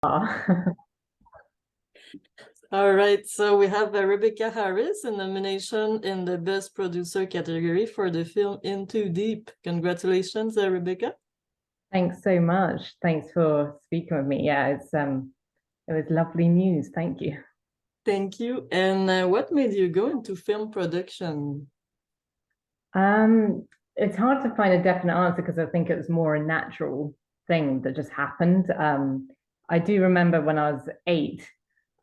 All right, so we have Rebecca Harris in nomination in the Best Producer category for the film In Too Deep. Congratulations, Rebecca. Thanks so much. Thanks for speaking with me. Yeah, it was lovely news. Thank you. Thank you. And what made you go into film production? It's hard to find a definite answer because I think it was more a natural thing that just happened. I do remember when I was 8,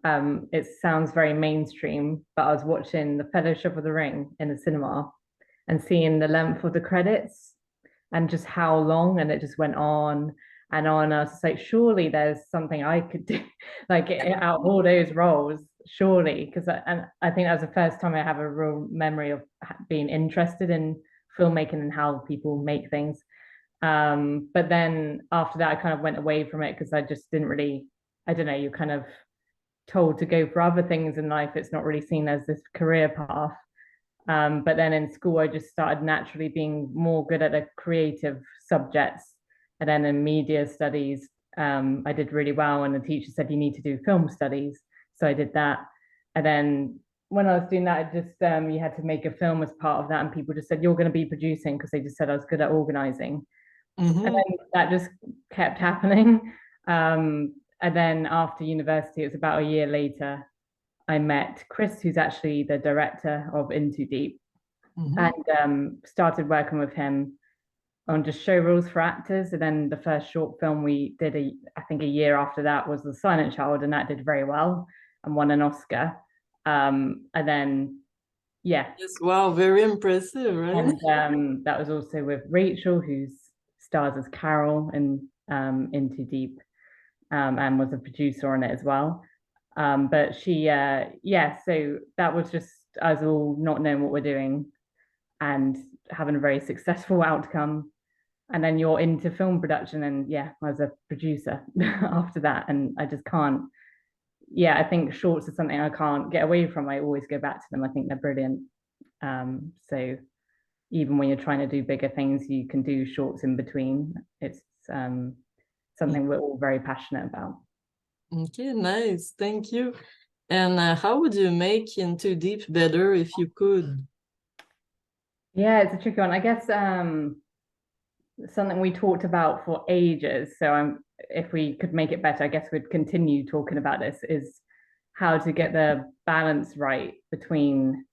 it sounds very mainstream, but I was watching The Fellowship of the Ring in the cinema and seeing the length of the credits and just how long, and it just went on and on. I was just like, surely there's something I could do, like out of all those roles, surely, because and I think that was the first time I have a real memory of being interested in filmmaking and how people make things. But then after that, I kind of went away from it because I just didn't really, I don't know, you're kind of told to go for other things in life. It's not really seen as this career path. But then in school, I just started naturally being more good at the creative subjects. And then in media studies, I did really well. And the teacher said, you need to do film studies. So I did that. And then when I was doing that, I just, you had to make a film as part of that. And people just said, you're going to be producing because they just said I was good at organizing. And then that just kept happening. And then after university, it was about a year later, I met Chris, who's actually the director of In Too Deep, and started working with him on just show rules for actors. And then the first short film we did, I think a year after that, was The Silent Child, and that did very well and won an Oscar. And then, yeah. Yes, wow, very impressive, right? And that was also with Rachel, who stars as Carol in In Too Deep, and was a producer on it as well. But she, yeah, so that was just us all not knowing what we're doing and having a very successful outcome. And then you're into film production, and yeah, I was a producer after that. And I just can't, yeah, I think shorts are something I can't get away from. I always go back to them. I think they're brilliant. So even when you're trying to do bigger things, you can do shorts in between. It's something we're all very passionate about. Okay, nice. Thank you. And how would you make In Too Deep better if you could? Yeah, it's a tricky one. I guess something we talked about for ages. So if we could make it better, I guess we'd continue talking about this, is how to get the balance right between,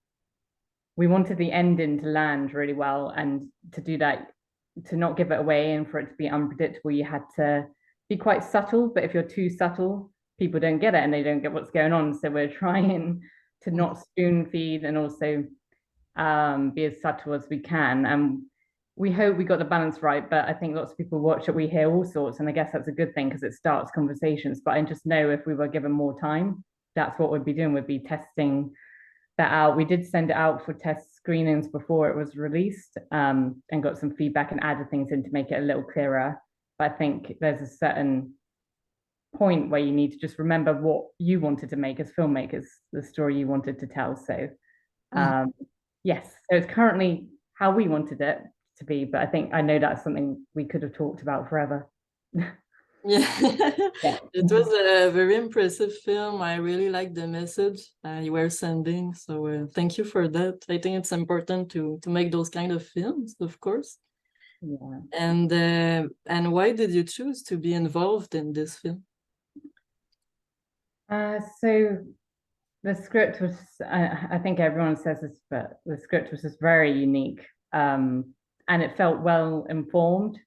we wanted the ending to land really well, and to do that, to not give it away and for it to be unpredictable, you had to be quite subtle. But if you're too subtle, people don't get it and they don't get what's going on. So we're trying to not spoon feed and also be as subtle as we can. And we hope we got the balance right, but I think lots of people watch it, we hear all sorts, and I guess that's a good thing because it starts conversations. But I just know if we were given more time, that's what we'd be doing. We'd be testing that out. We did send it out for test screenings before it was released, and got some feedback and added things in to make it a little clearer. But I think there's a certain point where you need to just remember what you wanted to make as filmmakers, the story you wanted to tell. So yes, so it's currently how we wanted it to be, but I think I know that's something we could have talked about forever. Yeah, Yeah. it was a very impressive film. I really like the message you were sending. So thank you for that. I think it's important to make those kind of films, of course. Yeah. And why did you choose to be involved in this film? So the script was, I think everyone says this, but the script was just very unique, and it felt well informed.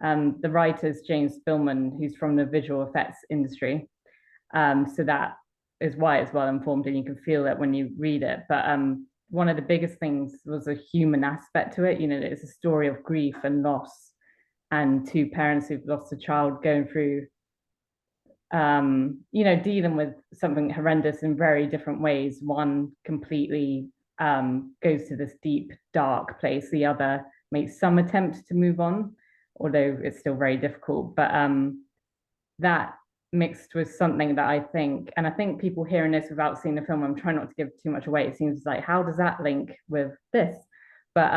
The writer's James Spillman, who's from the visual effects industry. So that is why it's well informed, and you can feel it when you read it. But one of the biggest things was a human aspect to it. You know, it's a story of grief and loss, and two parents who've lost a child going through, you know, dealing with something horrendous in very different ways. One completely goes to this deep, dark place. The other makes some attempt to move on, although it's still very difficult. But that mixed with something that I think, and I think people hearing this without seeing the film, I'm trying not to give too much away. It seems like, how does that link with this? But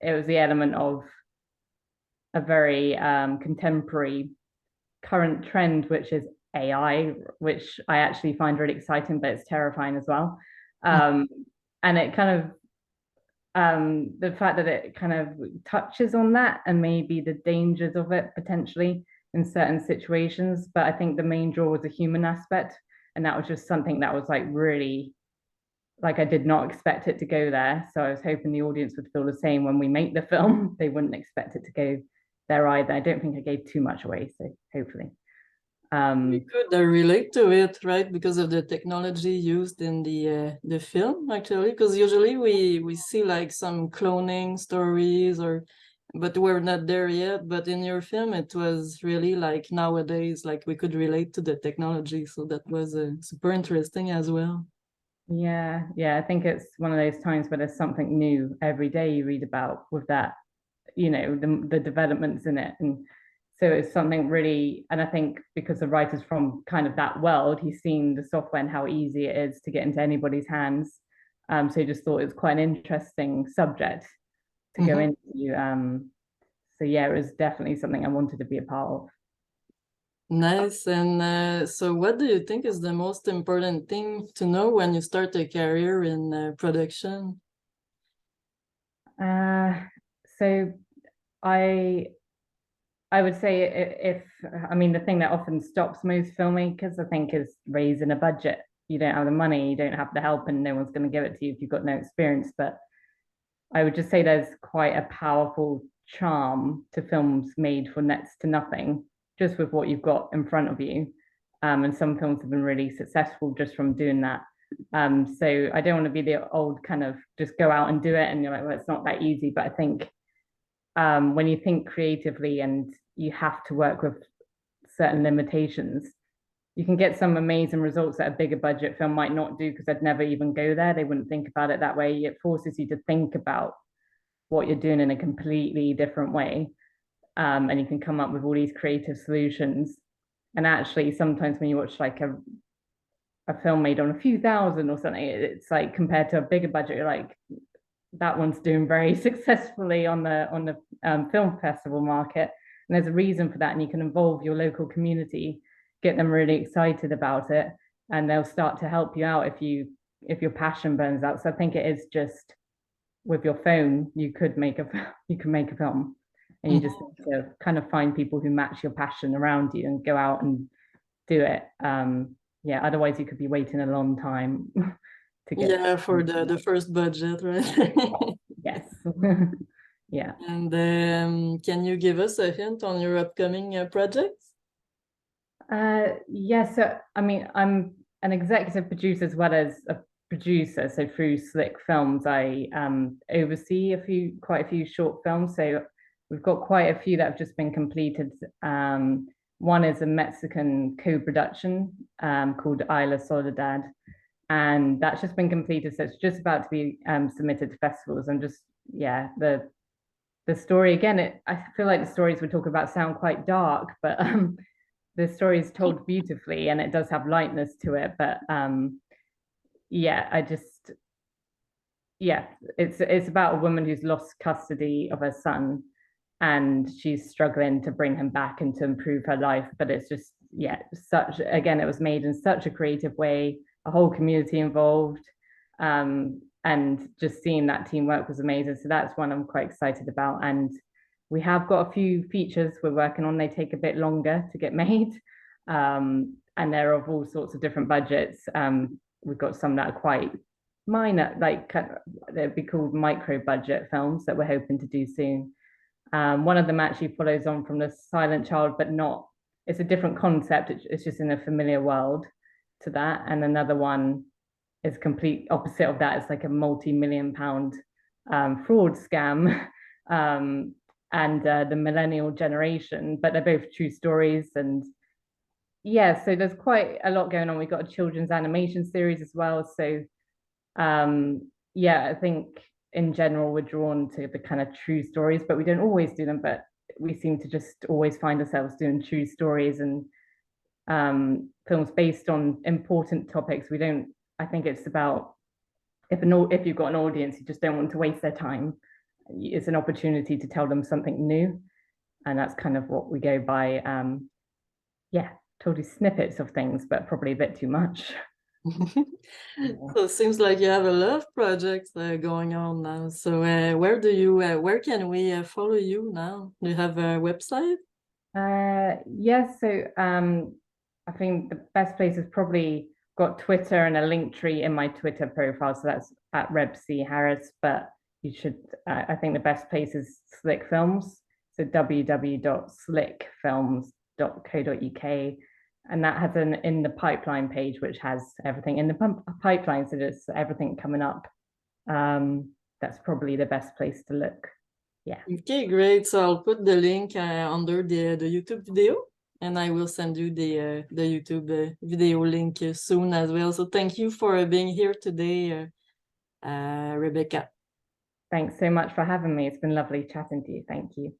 it was the element of a very contemporary current trend, which is AI, which I actually find really exciting, but it's terrifying as well. And it kind of the fact that it kind of touches on that and maybe the dangers of it potentially in certain situations. But I think the main draw was a human aspect. And that was just something that was like really, like, I did not expect it to go there. So I was hoping the audience would feel the same when we make the film. They wouldn't expect it to go there either. I don't think I gave too much away. So hopefully. We could relate to it, right? Because of the technology used in the film, actually. Because usually we see like some cloning stories, but we're not there yet. But in your film, it was really like nowadays, like we could relate to the technology. So that was super interesting as well. Yeah, I think it's one of those times where there's something new every day you read about with that, the developments in it. And so it's something really, and I think because the writer's from kind of that world, he's seen the software and how easy it is to get into anybody's hands. So he just thought it was quite an interesting subject to go into. So yeah, it was definitely something I wanted to be a part of. Nice. And so what do you think is the most important thing to know when you start a career in production? So I would say if I mean the thing that often stops most filmmakers, I think, is raising a budget. You don't have the money, you don't have the help, and no one's going to give it to you if you've got no experience. But I would just say there's quite a powerful charm to films made for next to nothing, just with what you've got in front of you. And some films have been really successful just from doing that. So I don't want to be the old kind of just go out and do it, and you're like, well, it's not that easy. But I think when you think creatively and you have to work with certain limitations, you can get some amazing results that a bigger budget film might not do, because they'd never even go there. They wouldn't think about it that way. It forces you to think about what you're doing in a completely different way. And you can come up with all these creative solutions. And actually, sometimes when you watch like a film made on a few thousand or something, it's like compared to a bigger budget, you're like, that one's doing very successfully on the film festival market. And there's a reason for that. And you can involve your local community, get them really excited about it, and they'll start to help you out if your passion burns out. So I think it is just with your phone, you can make a film, and you just need to kind of find people who match your passion around you and go out and do it. Yeah, otherwise you could be waiting a long time to get for the first budget, right? Yes. Yeah. And can you give us a hint on your upcoming projects? Yeah, so I mean, I'm an executive producer as well as a producer. So through Slick Films, I oversee quite a few short films. So we've got quite a few that have just been completed. One is a Mexican co-production called Isla Soledad, and that's just been completed. So it's just about to be submitted to festivals. And just, yeah, the story again, I feel like the stories we talk about sound quite dark, but the story is told beautifully and it does have lightness to it. But yeah, it's about a woman who's lost custody of her son, and she's struggling to bring him back and to improve her life. But it's just, yeah, it was made in such a creative way, a whole community involved, and just seeing that teamwork was amazing. So that's one I'm quite excited about. And we have got a few features we're working on. They take a bit longer to get made, and they're of all sorts of different budgets. We've got some that are quite minor, like they'd be called micro budget films that we're hoping to do soon. One of them actually follows on from The Silent Child, but not, it's a different concept. It's just in a familiar world to that. And another one is complete opposite of that. It's like a multi-million-pound fraud scam, and the millennial generation, but they're both true stories. And yeah, so there's quite a lot going on. We've got a children's animation series as well. So yeah, I think in general we're drawn to the kind of true stories, but we don't always do them. But we seem to just always find ourselves doing true stories and films based on important topics. I think it's about, if you've got an audience, you just don't want to waste their time. It's an opportunity to tell them something new, and that's kind of what we go by. Yeah, told you snippets of things, but probably a bit too much. So it seems like you have a lot of projects going on now. So where can we follow you now? Do you have a website? Yes, so I think the best place is probably got Twitter and a link tree in my Twitter profile. So that's at Rebc Harris, but you should, I think the best place is Slick Films. So www.slickfilms.co.uk. And that has an in the pipeline page, which has everything in the pipeline. So there's everything coming up. That's probably the best place to look. Yeah. Okay, great. So I'll put the link under the YouTube video, and I will send you the YouTube video link soon as well. So thank you for being here today, Rebecca. Thanks so much for having me. It's been lovely chatting to you. Thank you.